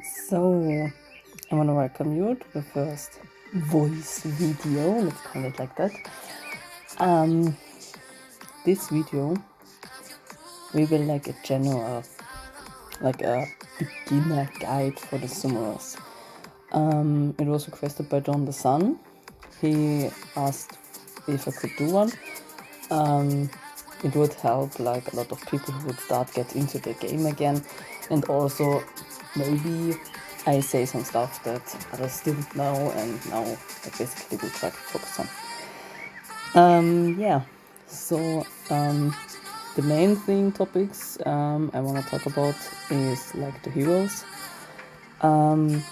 So, I want to welcome you to the first voice video, let's call it like that. This video, we will like a general, like a beginner guide for the summoners. It was requested by DontheSun. He asked if I could do one. It would help like a lot of people who would get into the game again, and also maybe I say some stuff that others didn't know, and now I basically will try to focus on. The main topics I want to talk about is like the heroes, the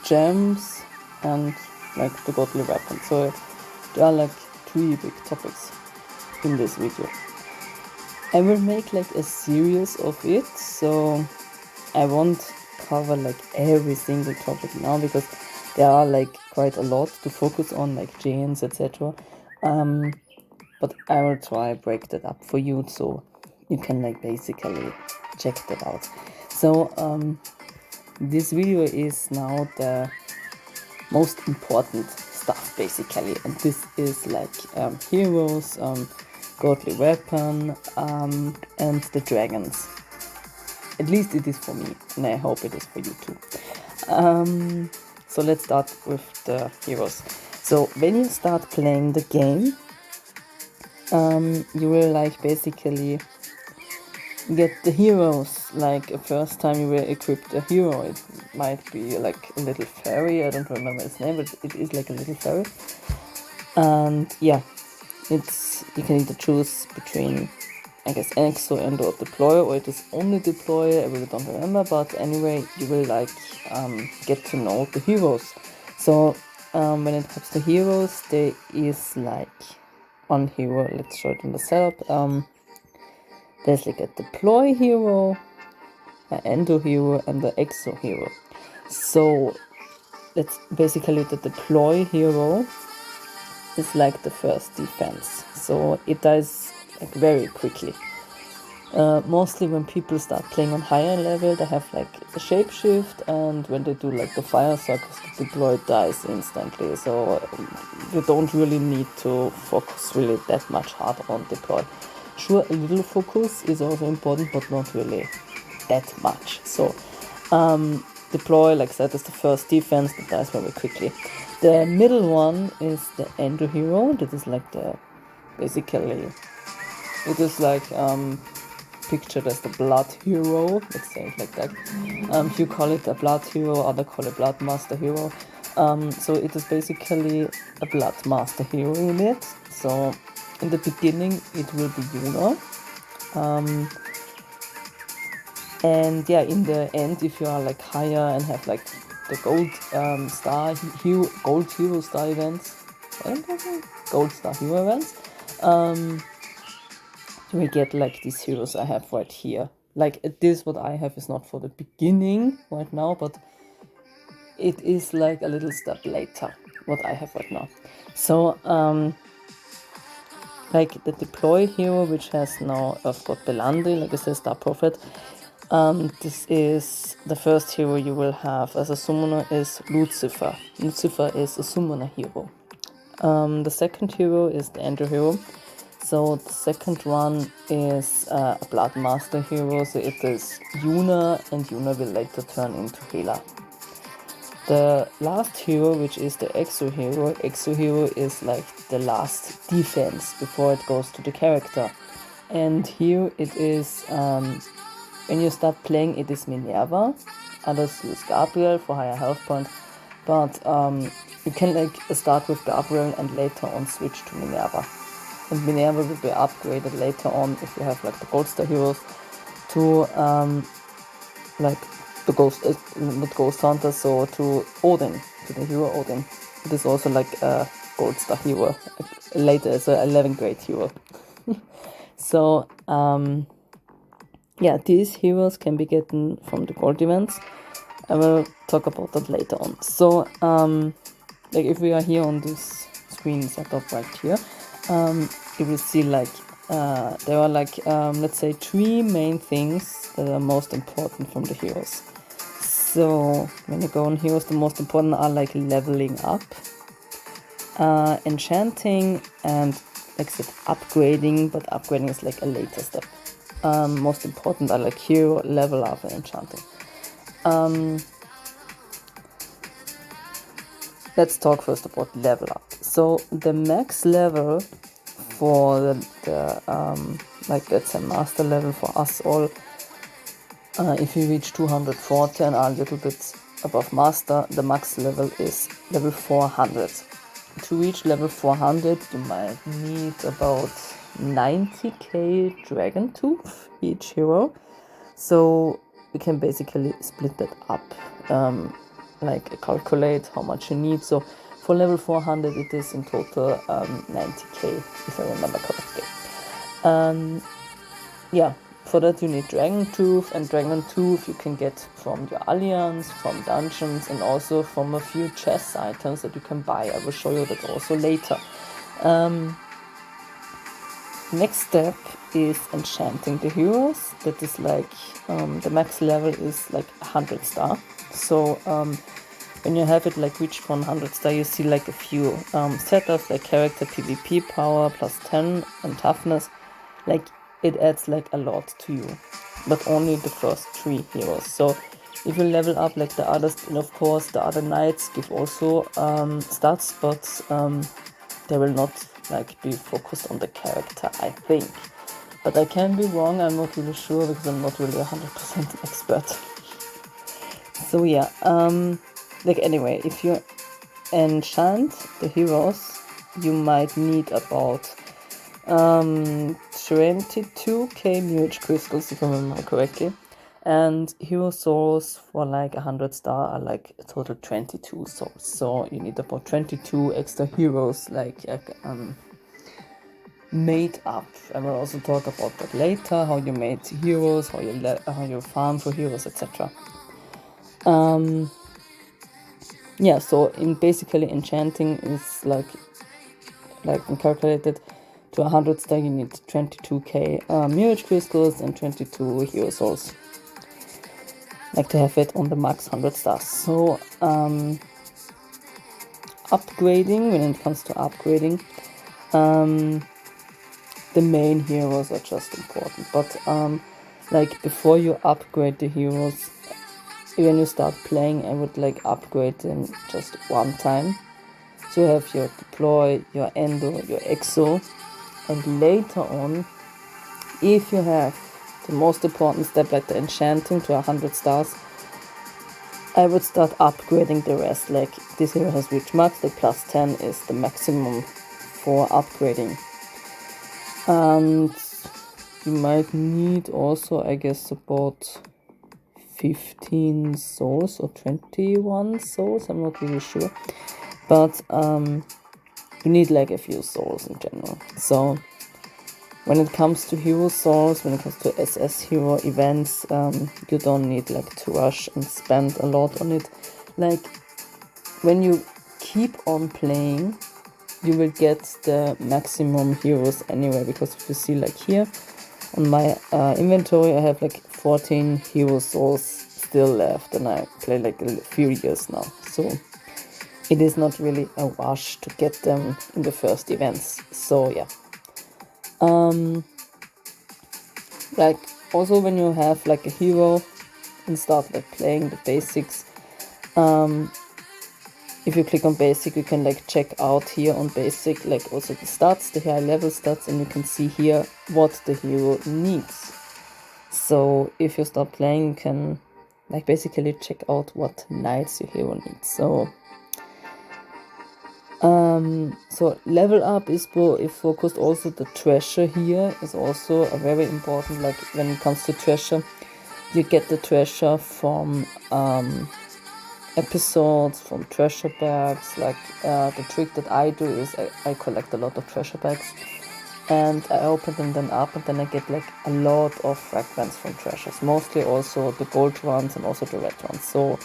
gems, and like the godly weapons. So there are like 3 big topics in this video. I will make like a series of it, so I won't cover like every single topic now because there are like quite a lot to focus on, like chains, etc. But I will try break that up for you so you can like basically check that out. So this video is now the most important stuff basically, and this is like heroes, godly weapon, and the dragons. At least it is for me, and I hope it is for you too. So let's start with the heroes. So when you start playing the game, you will like basically get the heroes. Like first time you will equip the hero, it might be like a little fairy, I don't remember its name, but it is like a little fairy. And yeah, you can either choose between, I guess, exo and or deploy, or it is only deploy, I really don't remember, but anyway, you will like get to know the heroes. So when it comes to heroes, there is like one hero, let's show it in the setup. There's like a deploy hero, an endo hero, and the exo hero. So that's basically the deploy hero is like the first defense, so it dies like very quickly. Mostly when people start playing on higher level, they have like the shapeshift, and when they do like the fire circles, the deploy dies instantly, so you don't really need to focus really that much hard on deploy. Sure, a little focus is also important, but not really that much. So deploy, like I said, is the first defense that dies very quickly. The middle one is the endo hero. That is like the basically it is like pictured as the blood hero, let's say it like that. You call it a blood hero, others call it blood master hero. So it is basically a blood master hero unit. So in the beginning it will be Yuna. And yeah, in the end, if you are like higher and have like the gold hero star events, gold star hero events, you will get like these heroes I have right here. Like this, what I have is not for the beginning right now, but it is like a little step later what I have right now. So like the deploy hero, which has now I've got Belandi, like I said, Star Prophet. This is the first hero you will have as a summoner is Lucifer. Lucifer is a summoner hero. The second hero is the endo hero. So the second one is a blood master hero. So it is Yuna, and Yuna will later turn into Hela. The last hero, which is the exo hero is like the last defense before it goes to the character. And here it is, when you start playing, it is Minerva. Others use Gabriel for higher health points, but you can like start with Gabriel and later on switch to Minerva. And Minerva will be upgraded later on if you have like the gold star heroes to like the not ghost hunter, so to Odin, to the hero Odin. It is also like a gold star hero later, so 11th grade hero. So yeah, these heroes can be gotten from the gold events. I will talk about that later on. So like if we are here on this screen setup right here, you will see like there are like let's say 3 main things that are most important from the heroes. So when you go on heroes, the most important are like leveling up, enchanting, and like I said, upgrading, but upgrading is like a later step. Most important are like hero, level up, and enchanting. Let's talk first about level up. So the max level for the like let's say master level for us all, if you reach 240 and are a little bit above master, the max level is level 400. To reach level 400, you might need about 90k dragon tooth each hero. So we can basically split that up, like calculate how much you need. So for level 400, it is in total 90k, if I remember correctly. Yeah, for that you need Dragon Tooth, and Dragon Tooth you can get from your alliance, from dungeons, and also from a few chest items that you can buy. I will show you that also later. Next step is enchanting the heroes. That is like, the max level is like 100 star. So when you have it like reached 100 star, you see like a few setups like character PvP power plus 10 and toughness. Like it adds like a lot to you, but only the first 3 heroes. So if you level up like the others, and of course the other knights give also stats, but they will not like be focused on the character, I think. But I can be wrong, I'm not really sure because I'm not really 100% expert. So yeah, like anyway, if you enchant the heroes, you might need about 22k muage crystals, if I remember correctly, and hero souls for like 100 star are like a total 22 souls. So you need about 22 extra heroes like made up. I will also talk about that later, how you made heroes, how you farm for heroes, etc. Yeah, so in basically enchanting is like calculated to 100 star you need 22k muage crystals and 22 hero souls, like to have it on the max 100 stars. So upgrading, when it comes to upgrading, the main heroes are just important, but like before you upgrade the heroes, when you start playing, I would like upgrade them just one time. So you have your deploy, your endo, your exo, and later on, if you have the most important step like the enchanting to 100 stars, I would start upgrading the rest. Like this hero has reached max, the plus 10 is the maximum for upgrading. And you might need also, I guess, about 15 souls or 21 souls, I'm not really sure. But you need like a few souls in general. So when it comes to hero souls, when it comes to SS hero events, you don't need like to rush and spend a lot on it. Like when you keep on playing, you will get the maximum heroes anyway, because if you see like here on my inventory, I have like 14 hero souls still left, and I play like a few years now. So it is not really a rush to get them in the first events. So yeah. Like also when you have like a hero and start like playing the basics, if you click on basic, you can like check out here on basic like also the stats, the high level stats, and you can see here what the hero needs. So if you start playing, you can like basically check out what knights your hero needs. So level up is focused. Also the treasure here is also a very important, like when it comes to treasure, you get the treasure from episodes, from treasure bags. Like the trick that I do is I collect a lot of treasure bags and I open them then up, and then I get like a lot of fragments from treasures, mostly also the gold ones and also the red ones. So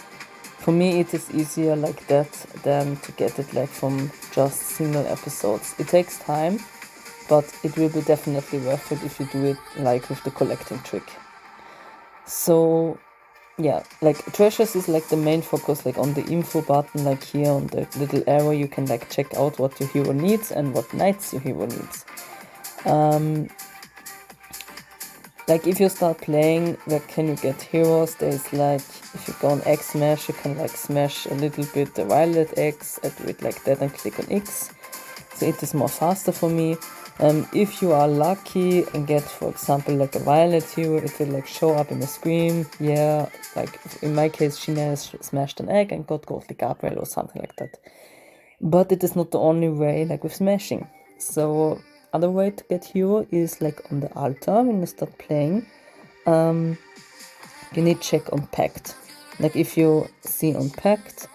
for me it is easier like that than to get it like from just single episodes. It takes time, but it will be definitely worth it if you do it like with the collecting trick. So yeah, like treasures is like the main focus, like on the info button, like here on the little arrow, you can like check out what your hero needs and what knights your hero needs. Like if you start playing, where can you get heroes? There's like, if you go on X smash, you can like smash a little bit the violet X, I do it like that and click on X. So it is more faster for me. If you are lucky and get, for example, like a violet hero, it will like show up in the screen. Yeah, like in my case, she has smashed an egg and got Godly Gabriel or something like that. But it is not the only way, like with smashing. So other way to get hero is like on the altar when you start playing. You need check on pact. Like if you see on pact,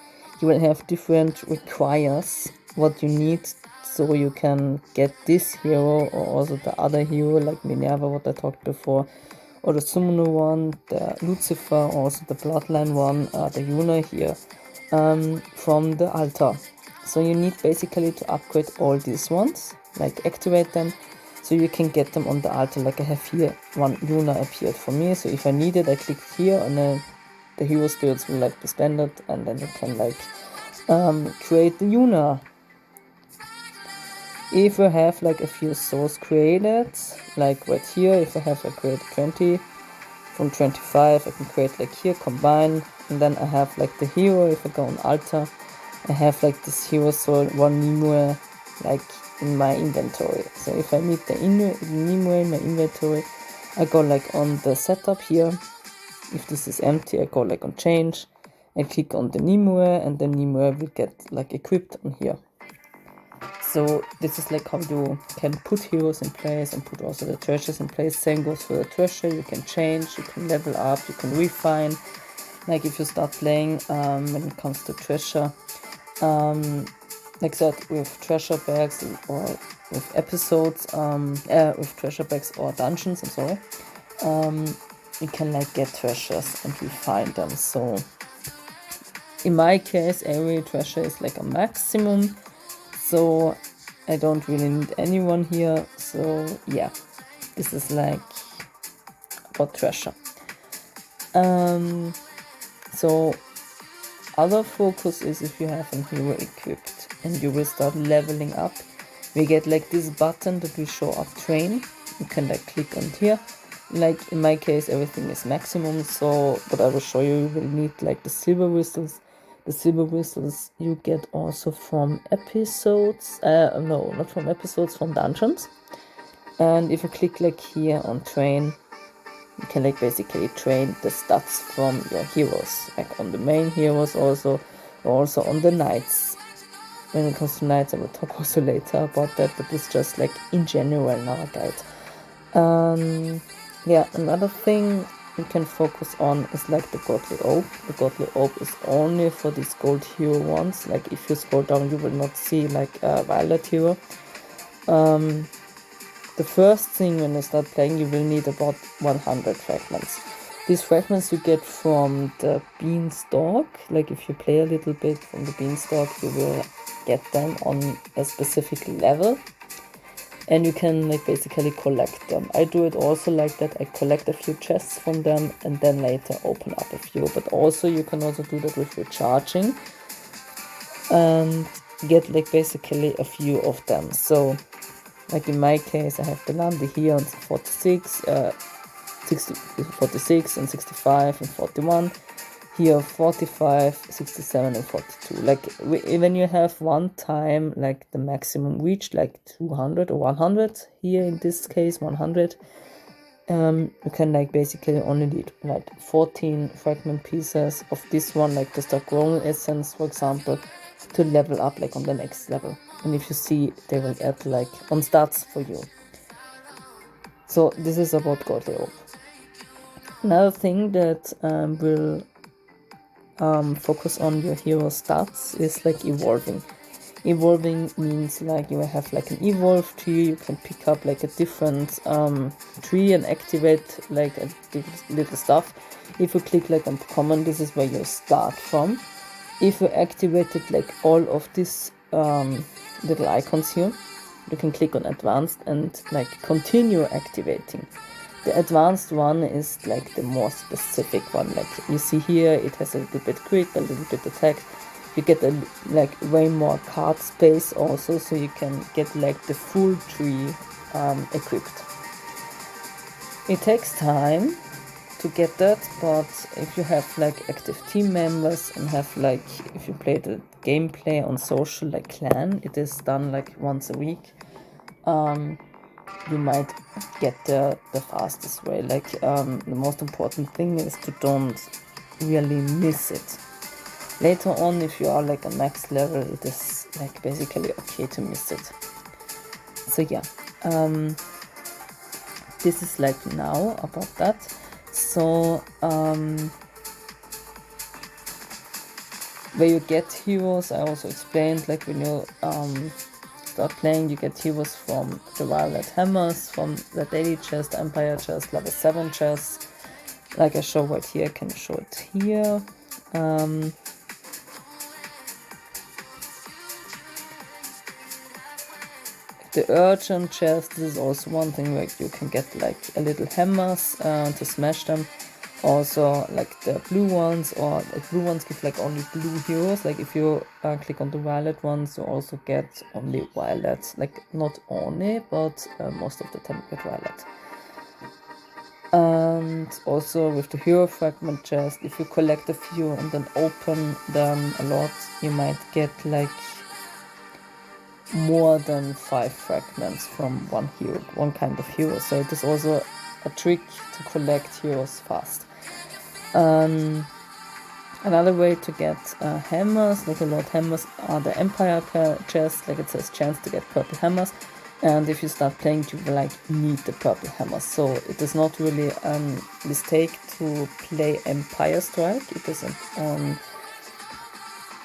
you will have different requires what you need, so you can get this hero or also the other hero like Minerva, what I talked before, or the Sumo one, the Lucifer, also the Bloodline one, the Yuna here, from the altar. So you need basically to upgrade all these ones, like activate them, so you can get them on the altar. Like I have here, one Yuna appeared for me, so if I need it, I click here and then the hero spirits will like be standard, and then you can like create the Yuna. If I have like a few souls created, like right here, if I have like created 20, from 25 I can create like here, combine, and then I have like the hero. If I go on altar, I have like this hero soul, one Nimue, like in my inventory. So if I need the Nimue in my inventory, I go like on the setup here. If this is empty, I go like on change, I click on the Nimue, and the Nimue will get like equipped on here. So this is like how you can put heroes in place and put also the treasures in place. Same goes for the treasure. You can change, you can level up, you can refine. Like if you start playing, when it comes to treasure, like that with treasure bags or with episodes, with treasure bags or dungeons, I'm sorry, you can like get treasures and refine them. So in my case, every treasure is like a maximum, so I don't really need anyone here. So yeah, this is like about treasure. So other focus is if you have a hero equipped and you will start leveling up, we get like this button that will show up train. You can like click on here. Like in my case, everything is maximum, so what I will show you, you will need like the silver whistles. The silver whistles you get also from episodes, no, not from episodes, from dungeons. And if you click like here on train, you can like basically train the stats from your heroes, like on the main heroes also on the knights. When it comes to knights, I will talk also later about that, but it's just like in general now a guide. Yeah, another thing you can focus on is like the Godly Orb. The Godly Orb is only for these gold hero ones. Like if you scroll down, you will not see like a violet hero. The first thing when you start playing, you will need about 100 fragments. These fragments you get from the beanstalk. Like if you play a little bit from the beanstalk, you will get them on a specific level. And you can like basically collect them. I do it also like that. I collect a few chests from them and then later open up a few. But also you can also do that with recharging and get like basically a few of them. So like in my case, I have the Landi here on 46, 46 and 65 and 41. Here 45, 67 and 42. Like when you have one time like the maximum reached like 200 or 100, here in this case 100, you can like basically only need like 14 fragment pieces of this one, like the Stark essence for example, to level up like on the next level. And if you see, they will add like on stats for you. So this is about Godly Orb. Another thing that will focus on your hero stats is like evolving. Evolving means like you have like an evolve tree. You can pick up like a different tree and activate like a little stuff. If you click like on common, this is where you start from. If you activated like all of these little icons here, you can click on advanced and like continue activating. The advanced one is like the more specific one. Like you see here, it has a little bit crit, a little bit attack. You get like way more card space also, so you can get like the full tree equipped. It takes time to get that, but if you have like active team members and have like, if you play the gameplay on social like clan, it is done like once a week. You might get the fastest way. Like the most important thing is to don't really miss it. Later on, if you are like a max level, it is like basically okay to miss it. So yeah, this is like now about that. So where you get heroes, I also explained, like when you start playing, you get heroes from the violet hammers, from the daily chest, empire chest, level 7 chest. Like I show right here, I can show it here. The urgent chest, this is also one thing where you can get like a little hammers to smash them. Also like the blue ones, or the blue ones give like only blue heroes. Like if you click on the violet ones, you also get only violet. Like not only, but most of the time you get violet. And also with the hero fragment chest, if you collect a few and then open them a lot, you might get like more than 5 fragments from one hero, one kind of hero. So it is also a trick to collect heroes fast. Another way to get hammers, like a lot of hammers, are the empire chest. Like it says chance to get purple hammers, and if you start playing, you will like need the purple hammers. So it is not really a mistake to play Empire Strike. It is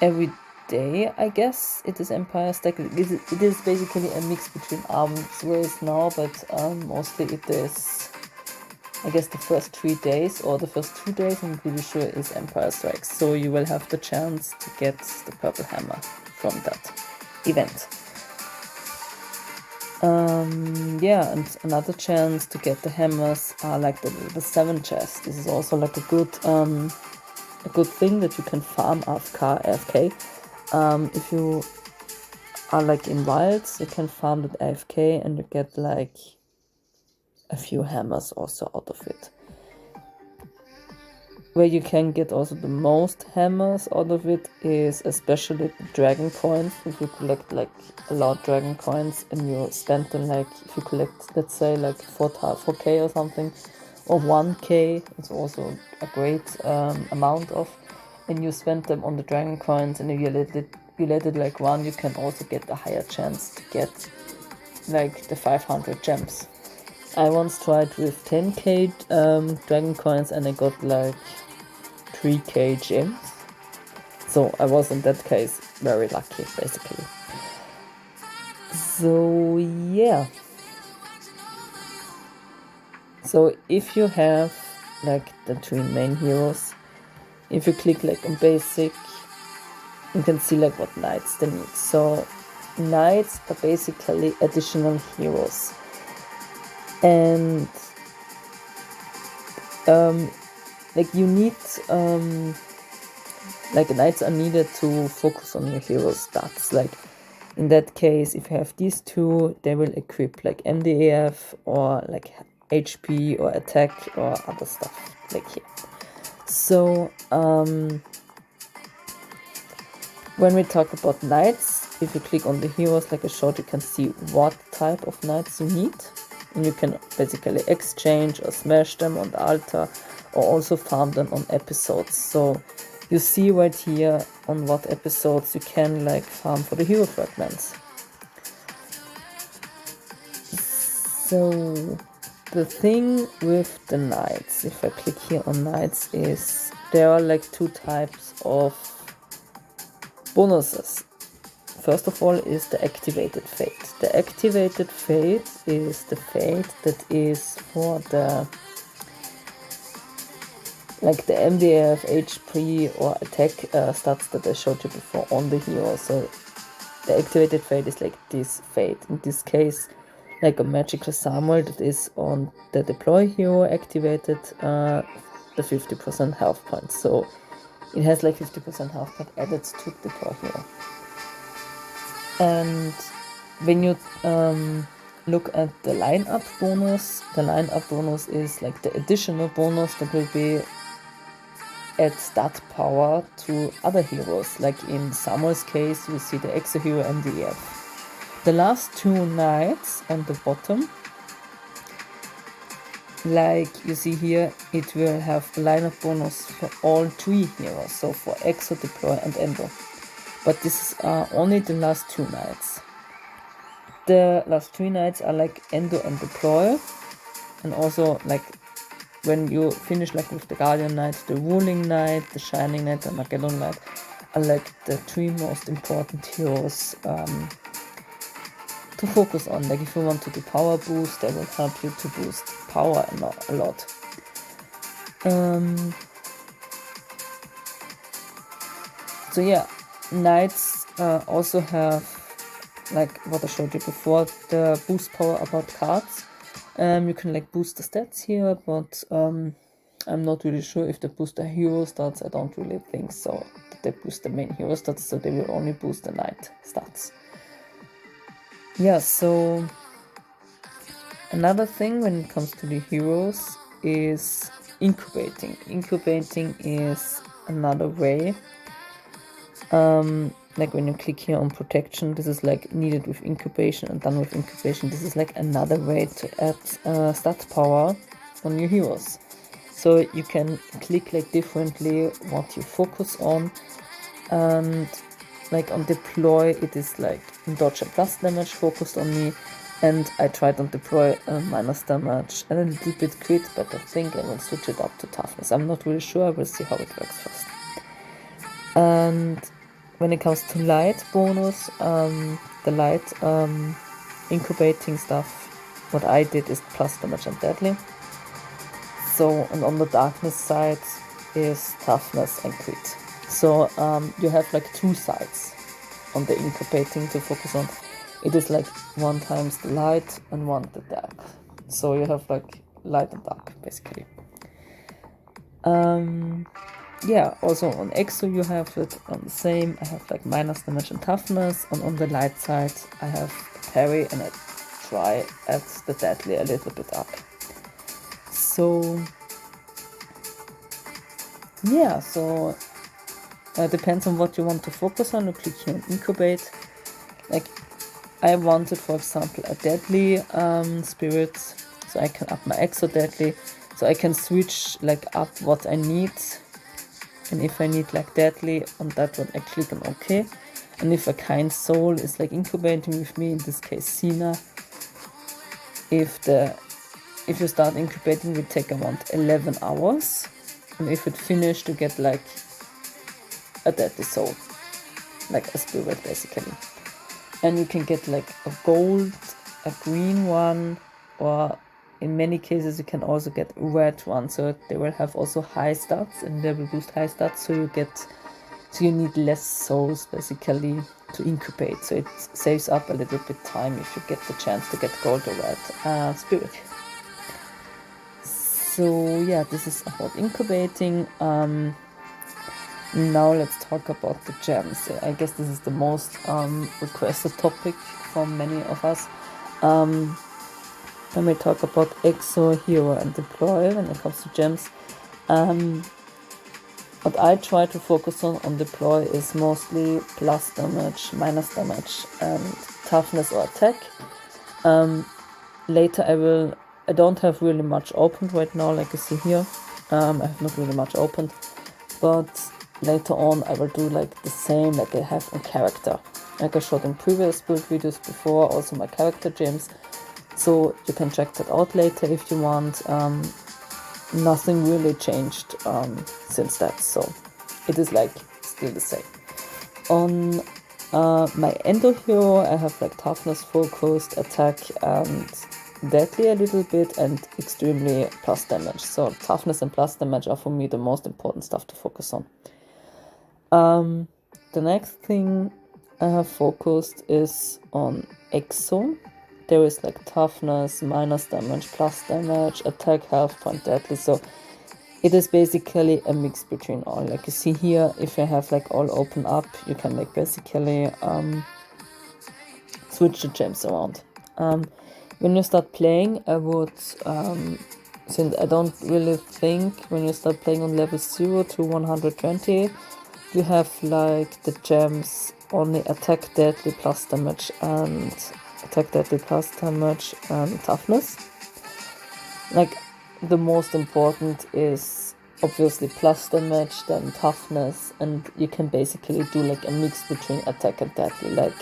every day, I guess. It is Empire Strike. It is basically a mix between Arms Race now, but mostly it is, I guess, the first 3 days or the first 2 days, I'm pretty sure, is Empire Strike. So you will have the chance to get the purple hammer from that event. Yeah, and another chance to get the hammers are like the 7 chest. This is also like a good thing that you can farm AFK. If you are like in wilds, you can farm it AFK and you get like a few hammers also out of it. Where you can get also the most hammers out of it is especially the dragon coins. If you collect like a lot of dragon coins and you spend them, like if you collect, let's say, like 4K or something, or 1K, it's also a great amount of, and you spend them on the dragon coins, and if you let it like run, you can also get a higher chance to get like the 500 gems. I once tried with 10k dragon coins and I got like 3k gems. So I was in that case very lucky, basically. So yeah. So if you have like the 3 main heroes, if you click like on basic, you can see like what knights they need. So knights are basically additional heroes. And like you need like knights are needed to focus on your hero stats. Like in that case, if you have these 2, they will equip like MDAF or like HP or attack or other stuff like here. So when we talk about knights, if you click on the heroes like I showed, you can see what type of knights you need. And you can basically exchange or smash them on the altar, or also farm them on episodes. So you see right here on what episodes you can like farm for the hero fragments. So the thing with the knights, if I click here on knights, is there are like 2 types of bonuses. First of all is the activated fate. The activated fate is the fate that is for the like the MDF, HP or attack stats that I showed you before on the hero. So the activated fate is like this fate. In this case, like a magical Samuel that is on the deploy hero activated, the 50% health points. So it has like 50% health point added to the deploy hero. And when you look at the lineup bonus is like the additional bonus that will be add stat power to other heroes. Like in Samuel's case, you see the Exo hero and the EF. The last two knights on the bottom, like you see here, it will have lineup bonus for all three heroes, so for Exo, Deploy and Endo. But this is only the last two knights. The last three knights are like Endo and Deploy, and also like when you finish like with the Guardian Knight, the Ruling Knight, the Shining Knight, and Magellan Knight are like the three most important heroes to focus on. Like if you want to do power boost, they will help you to boost power a lot. So yeah, knights also have, like what I showed you before, the boost power about cards. You can like boost the stats here, but I'm not really sure if they boost the hero stats. I don't really think so. They boost the main hero stats, so they will only boost the knight stats. Yeah, so another thing when it comes to the heroes is incubating. Incubating is another way. Like when you click here on protection, this is like needed with incubation and done with incubation. This is like another way to add stat power on your heroes. So you can click like differently what you focus on, and like on deploy it is like dodge and plus damage focused on me, and I tried on deploy minus damage and a little bit crit, but I think I will switch it up to toughness. I'm not really sure, I will see how it works first. And when it comes to light bonus, the light incubating stuff, what I did is plus damage and deadly. So, and on the darkness side is toughness and crit. So you have like two sides on the incubating to focus on. It is like one times the light and one the dark. So you have like light and dark basically. Yeah, also on Exo you have it on the same. I have like minus damage and toughness, and on the light side I have parry, and I try at the deadly a little bit up. So yeah, so depends on what you want to focus on. You click here on incubate. Like I wanted, for example, a deadly spirit, so I can up my Exo deadly, so I can switch like up what I need. And if I need like deadly on that one, I click on OK. And if a kind soul is like incubating with me, in this case Sina, if you start incubating, we take around 11 hours. And if it finished, you get like a deadly soul, like a spirit basically. And you can get like a gold, a green one, or in many cases you can also get a red one, so they will have also high stats and they will boost high stats, so you need less souls basically to incubate, so it saves up a little bit time if you get the chance to get gold or red spirit. So yeah, this is about incubating. Now let's talk about the gems. I guess this is the most requested topic from many of us. When we talk about Exo, Hero and Deploy, when it comes to gems, what I try to focus on Deploy is mostly plus damage, minus damage, and toughness or attack. Later I don't have really much opened right now, like you see here. I have not really much opened, but later on I will do like the same like I have on character, like I showed in previous build videos before, also my character gems. So you can check that out later if you want. Nothing really changed since that, so it is like still the same. On my Endo hero I have like toughness focused, attack and deadly a little bit, and extremely plus damage. So toughness and plus damage are for me the most important stuff to focus on. The next thing I have focused is on Exo. there is like toughness, minus damage, plus damage, attack, health point, deadly. So it is basically a mix between all. Like you see here, if you have like all open up, you can like basically switch the gems around. When you start playing, I would, since I don't really think when you start playing on level 0 to 120, you have like the gems only attack, deadly, plus damage, and attack, deadly, plus damage, and toughness. Like the most important is obviously plus damage, then toughness, and you can basically do like a mix between attack and deadly. Like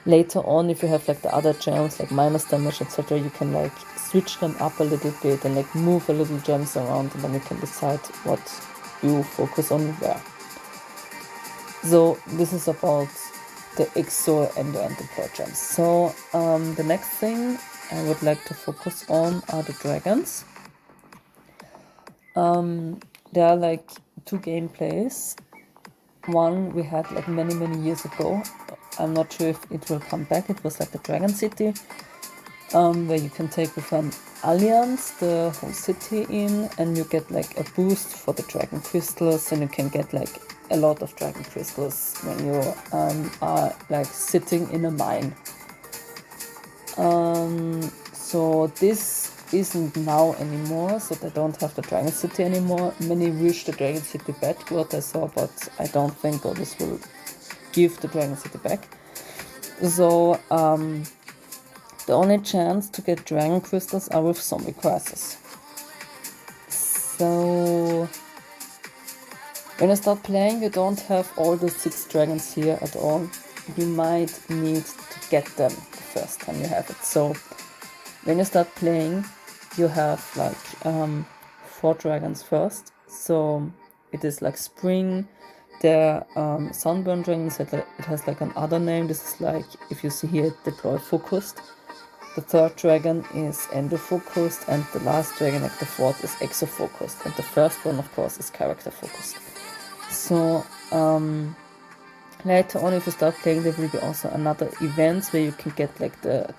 later on, if you have like the other gems like minus damage, etc., you can like switch them up a little bit and like move a little gems around, and then you can decide what you focus on where. So this is about the EXO end-to-end deploy gems. So the next thing I would like to focus on are the dragons. There are like two gameplays. One we had like many years ago. I'm not sure if it will come back. It was like the Dragon City, where you can take with an alliance the whole city in, and you get like a boost for the dragon crystals, and you can get like a lot of dragon crystals when you are like sitting in a mine. So this isn't now anymore, so they don't have the Dragon City anymore. Many wish the Dragon City back, what I saw, but I don't think this will give the Dragon City back. So the only chance to get dragon crystals are with zombie crisis. So when you start playing, you don't have all the 6 dragons here at all. You might need to get them the first time you have it. So when you start playing, you have like 4 dragons first. So it is like spring. The sunburn dragons, it has like another name. This is like, if you see here, deploy focused. The 3rd dragon is endo focused, and the last dragon, like the 4th, is exo focused, and the first one, of course, is character focused. So later on, if you start playing, there will be also another events where you can get like the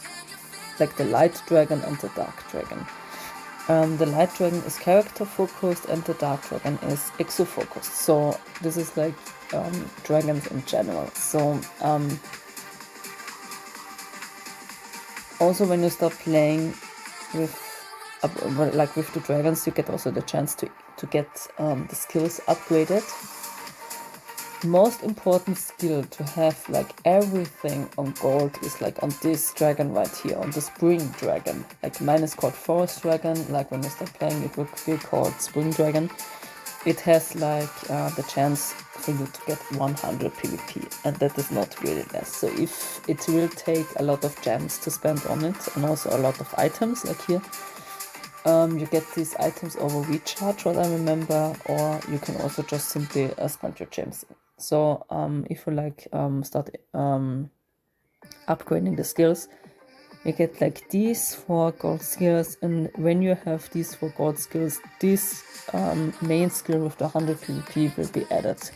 light dragon and the dark dragon. The light dragon is character focused, and the dark dragon is exo focused. So this is like dragons in general. So also when you start playing with the dragons, you get also the chance to get the skills upgraded. Most important skill to have like everything on gold is like on this dragon right here, on the spring dragon. Like mine is called forest dragon. Like when you start playing, it will be called spring dragon. It has like the chance for you to get 100 PvP, and that is not really less. So if it will take a lot of gems to spend on it, and also a lot of items, like here, you get these items over recharge, what I remember, or you can also just simply spend your gems. So if you like start upgrading the skills, you get like these 4 gold skills, and when you have these 4 gold skills, this main skill with the 100 PvP will be added.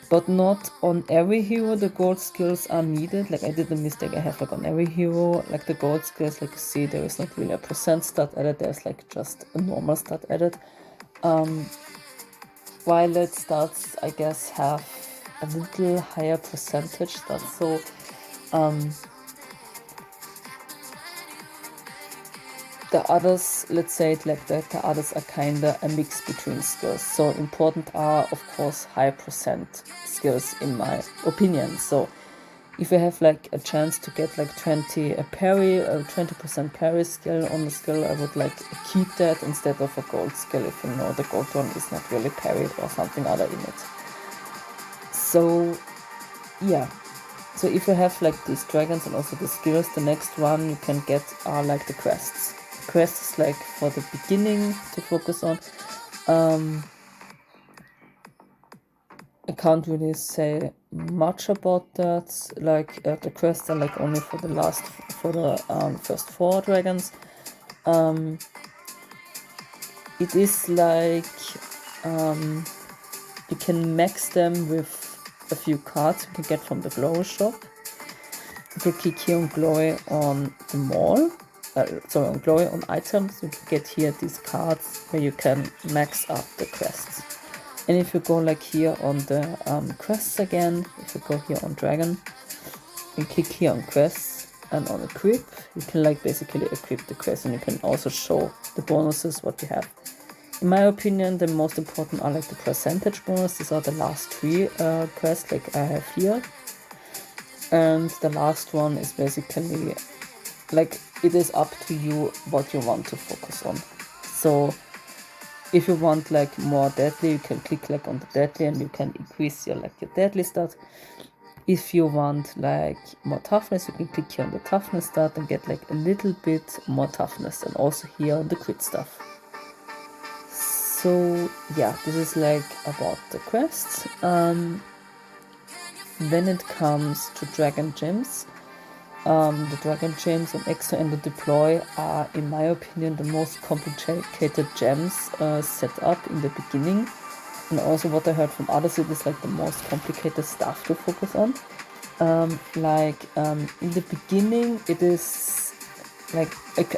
But not on every hero the gold skills are needed. Like I did a mistake, I have like on every hero, like the gold skills, like you see there is not really a percent stat added, there's like just a normal stat added. Violet stats, I guess, have a little higher percentage stats, so the others, let's say it like that, the others are kinda a mix between skills. So important are, of course, high percent skills in my opinion. So if you have like a chance to get like 20% parry skill on the skill, I would like keep that instead of a gold skill if you know the gold one is not really parried or something other in it. So yeah. So if you have like these dragons and also the skills, the next one you can get are like the quests. Quest is like for the beginning to focus on. I can't really say much about that. Like the quests are like only for the first 4 dragons. It is like you can max them with a few cards you can get from the glow shop. if you click here on glory on the mall, on glory on items, you get here these cards where you can max up the quests. And if you go like here on the quests again, if you go here on dragon, you click here on quests and on equip, you can like basically equip the quest, and you can also show the bonuses what you have. In my opinion, the most important are like the percentage bonus. These are the last 3 quests like I have here. And the last one is basically like it is up to you what you want to focus on. So if you want like more deadly, you can click like on the deadly and you can increase your like your deadly stat. If you want like more toughness, you can click here on the toughness stat and get like a little bit more toughness, and also here on the crit stuff. So yeah, this is like about the quests. When it comes to dragon gems, the dragon gems on Exo and the deploy are, in my opinion, the most complicated gems set up in the beginning, and also what I heard from others, it is like the most complicated stuff to focus on. In the beginning, it is like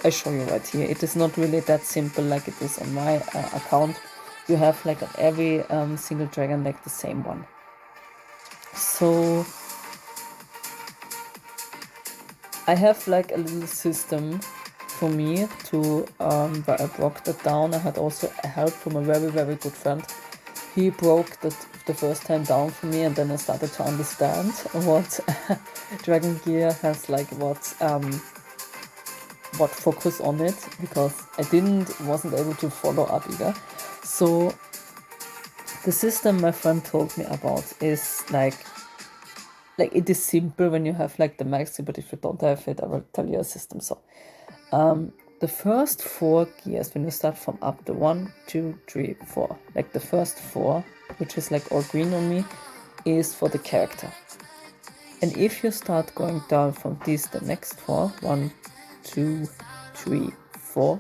I show you right here. It is not really that simple like it is on my account. You have like on every single dragon like the same one. So I have like a little system for me to where I broke that down. I had also a help from a very, very good friend. He broke that the first time down for me, and then I started to understand what Dragon Gear has, like what focus on it, because I wasn't able to follow up either. So the system my friend told me about is like it is simple when you have like the maxi, but if you don't have it, I will tell you a system. So the first 4 gears, when you start from up, the 1, 2, 3, 4, like the first 4, which is like all green on me, is for the character. And if you start going down from these, the next 4, 1, 2, 3, 4,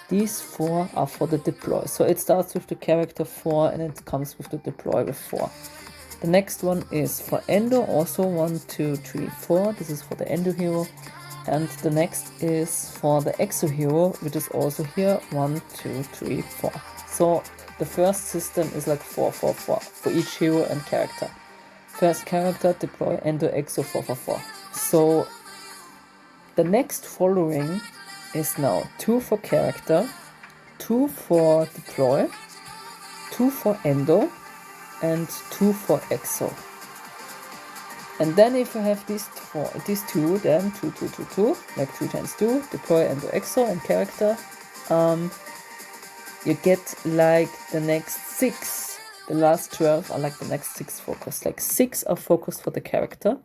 these 4 are for the deploy. So it starts with the character 4 and it comes with the deploy with 4. The next one is for Endo, also 1, 2, 3, 4. This is for the Endo hero. And the next is for the Exo hero, which is also here 1, 2, 3, 4. So the first system is like 4, 4, 4 for each hero and character. First character, deploy, Endo, Exo, 4, 4, 4. So the next following is now 2 for character, 2 for deploy, 2 for Endo, and 2 for Exo. And then if you have these 2, then 2, 2, 2, 2, like 2 times 2, deploy, Endo, Exo, and character, you get like the next 6. The last 12 are like the next 6 focus. Like 6 are focused for the character,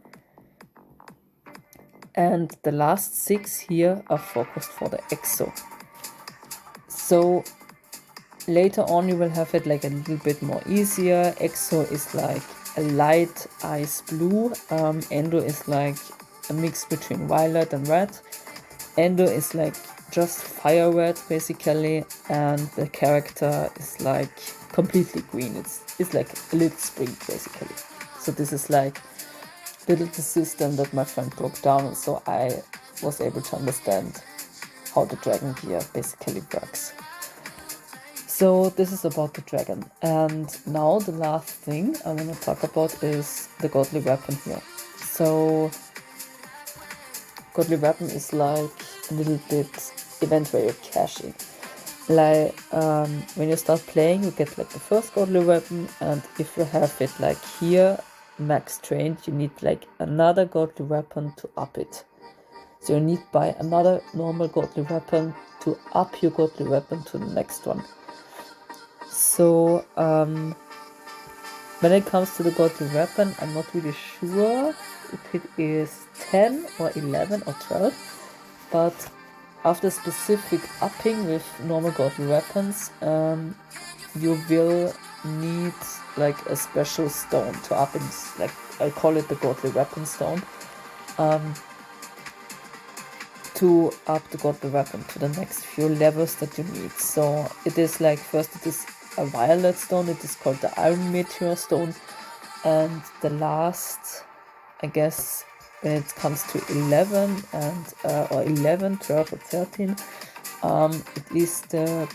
and the last 6 here are focused for the Exo. So later on you will have it like a little bit more easier. Exo is like a light ice blue, Endo is like a mix between violet and red, Endo is like just fire red basically, and the character is like completely green. It's like a little spring basically. So this is like the system that my friend broke down, and so I was able to understand how the Dragon Gear basically works. So this is about the dragon. And now the last thing I want to talk about is the godly weapon here. So godly weapon is like a little bit event where you cash in. Like when you start playing, you get like the first godly weapon, and if you have it like here max trained, you need like another godly weapon to up it. So you need to buy another normal godly weapon to up your godly weapon to the next one. So when it comes to the godly weapon, I'm not really sure if it is 10 or 11 or 12, but after specific upping with normal godly weapons, you will need like a special stone to up it. Like I call it the godly weapon stone, to up the godly weapon to the next few levels that you need. So it is like, first it is a violet stone, it is called the iron meteor stone, and the last, I guess when it comes to 11 and or 11, 12 or 13, it is the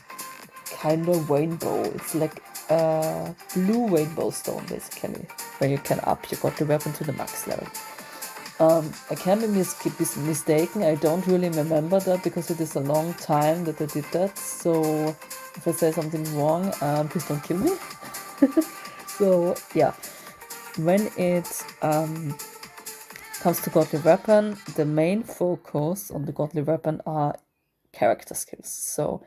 kind of rainbow. It's like a blue rainbow stone basically, where you can up your godly weapon to the max level. I can be mistaken. I don't really remember that because it is a long time that I did that. So if I say something wrong, please don't kill me. So yeah, when it comes to godly weapon, the main focus on the godly weapon are character skills. So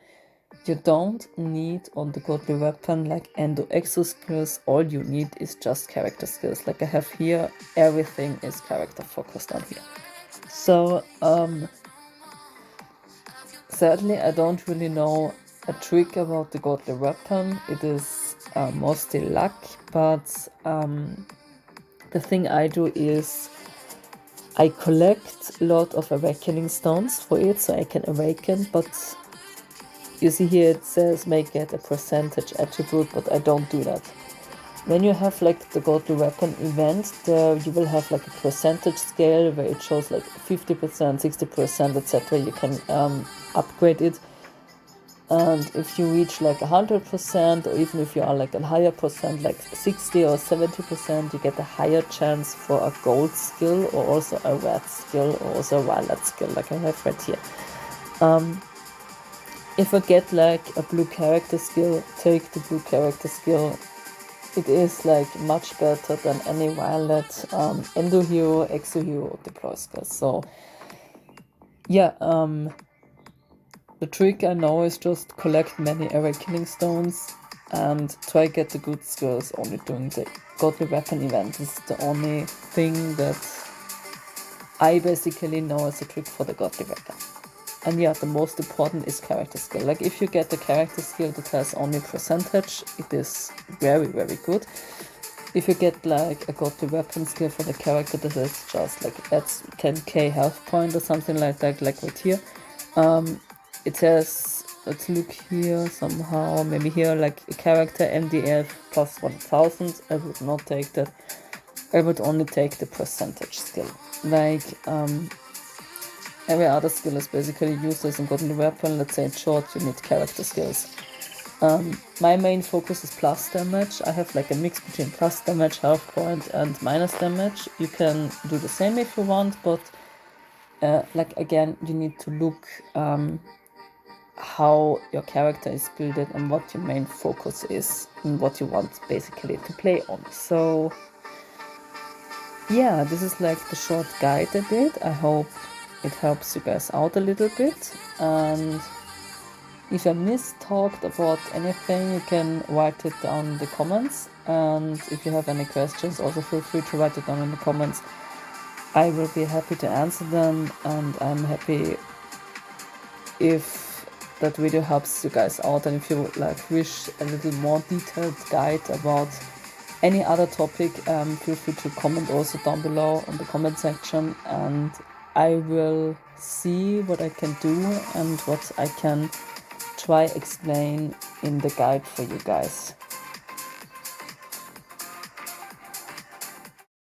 you don't need on the godly weapon like endo exo skills. All you need is just character skills. Like I have here, everything is character focused on here. So sadly I don't really know a trick about the godly weapon. It is mostly luck, but the thing I do is I collect a lot of awakening stones for it, so I can awaken, but you see here it says make it a percentage attribute, but I don't do that. When you have like the godly weapon event, there you will have like a percentage scale where it shows like 50%, 60%, etc. You can upgrade it. And if you reach like 100%, or even if you are like a higher percent, like 60 or 70%, you get a higher chance for a gold skill, or also a red skill, or also a violet skill, like I have right here. If I get like a blue character skill, take the blue character skill. It is like much better than any violet endo hero, exo hero, or deploy skill. So yeah, the trick I know is just collect many awakening stones and try get the good skills only doing the godly weapon event. This is the only thing that I basically know as a trick for the godly weapon. And yeah, the most important is character skill. Like if you get the character skill that has only percentage, it is very, very good. If you get like a godly weapon skill for the character that is just like adds 10k health point or something like that, like right here, it says, let's look here somehow, maybe here like a character MDF plus 1000. I would not take that. I would only take the percentage skill. Like every other skill is basically useless in godly weapon. Let's say in short, you need character skills. My main focus is plus damage. I have like a mix between plus damage, health point, and minus damage. You can do the same if you want, but like again, you need to look how your character is built and what your main focus is and what you want basically to play on. So yeah, this is like the short guide I did. I hope it helps you guys out a little bit, and if I mistalked about anything, you can write it down in the comments, and if you have any questions, also feel free to write it down in the comments. I will be happy to answer them, and I'm happy if that video helps you guys out, and if you like wish a little more detailed guide about any other topic, feel free to comment also down below on the comment section, and I will see what I can do and what I can try explain in the guide for you guys.